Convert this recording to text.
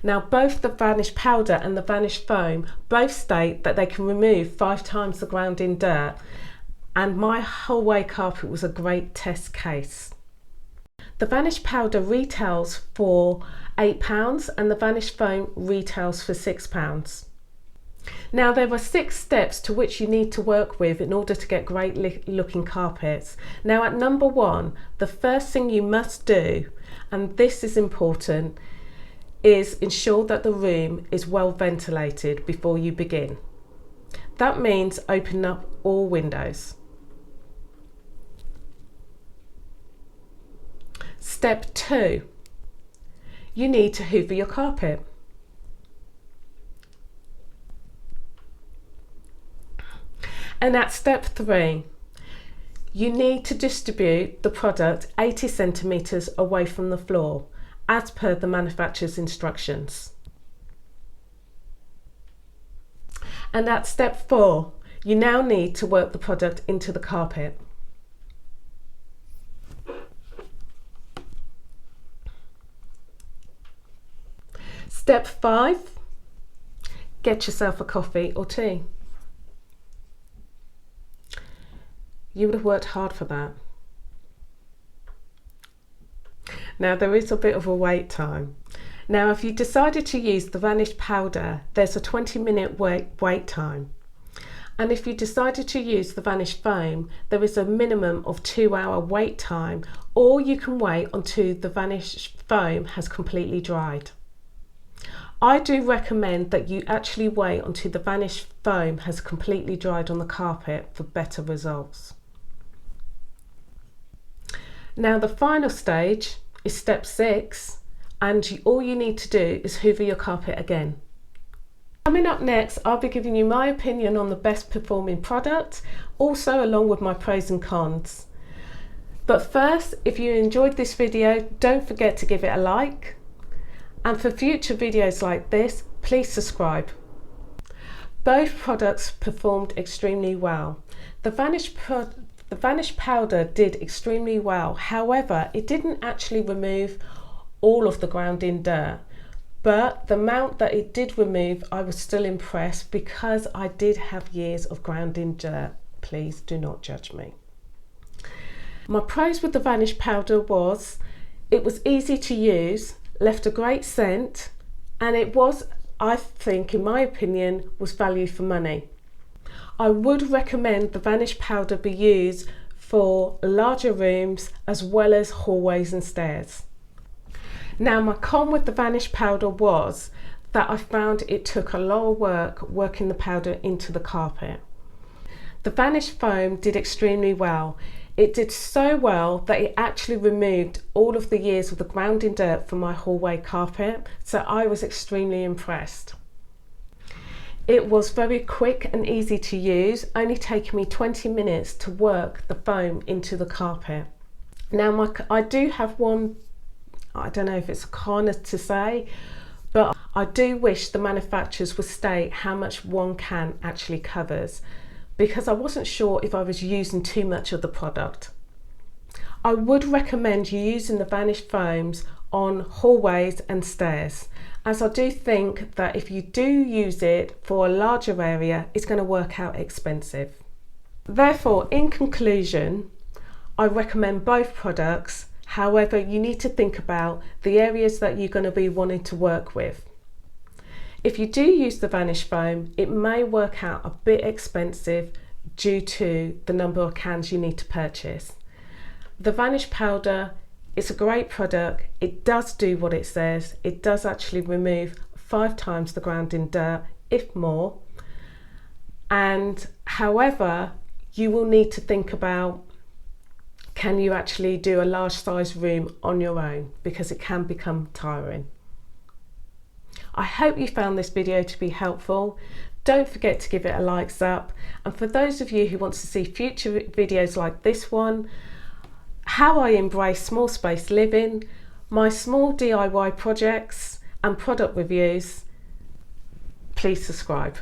Now both the Vanish powder and the Vanish foam both state that they can remove 5 times the ground in dirt, and my hallway carpet was a great test case. The Vanish powder retails for £8 and the Vanish foam retails for £6. Now there are 6 steps to which you need to work with in order to get great looking carpets. Now at number 1, the first thing you must do, and this is important, is ensure that the room is well ventilated before you begin. That means open up all windows. Step 2, you need to hoover your carpet. And at step 3, you need to distribute the product 80 centimetres away from the floor, as per the manufacturer's instructions. And at step 4, you now need to work the product into the carpet. Step 5, get yourself a coffee or tea. You would have worked hard for that. Now there is a bit of a wait time. Now if you decided to use the Vanish powder, there's a 20-minute wait time. And if you decided to use the Vanish foam, there is a minimum of 2-hour wait time, or you can wait until the Vanish foam has completely dried. I do recommend that you actually wait until the Vanish foam has completely dried on the carpet for better results. Now the final stage is step 6, and all you need to do is hoover your carpet again. Coming up next, I'll be giving you my opinion on the best performing product, also along with my pros and cons. But first, if you enjoyed this video, don't forget to give it a like. And for future videos like this, please subscribe. Both products performed extremely well. The Vanish powder did extremely well. However, it didn't actually remove all of the ground in dirt. But the amount that it did remove, I was still impressed because I did have years of ground in dirt. Please do not judge me. My pros with the Vanish powder was, it was easy to use, left a great scent, and it was, I think, in my opinion, was value for money. I would recommend the Vanish powder be used for larger rooms as well as hallways and stairs. Now my con with the Vanish powder was that I found it took a lot of work working the powder into the carpet. The Vanish foam did extremely well. It did so well that it actually removed all of the years of the ground in dirt from my hallway carpet, so I was extremely impressed. It was very quick and easy to use, only taking me 20 minutes to work the foam into the carpet. Now I do have one, I don't know if it's a con to say, but I do wish the manufacturers would state how much one can actually covers, because I wasn't sure if I was using too much of the product. I would recommend you using the Vanish foams on hallways and stairs, as I do think that if you do use it for a larger area, it's going to work out expensive. Therefore, in conclusion, I recommend both products. However, you need to think about the areas that you're going to be wanting to work with. If you do use the Vanish foam, it may work out a bit expensive due to the number of cans you need to purchase. The Vanish powder is a great product. It does do what it says. It does actually remove 5 times the ground in dirt, if more. And however, you will need to think about, can you actually do a large size room on your own, because it can become tiring. I hope you found this video to be helpful. Don't forget to give it a likes up, and for those of you who want to see future videos like this one, how I embrace small space living, my small DIY projects and product reviews, please subscribe.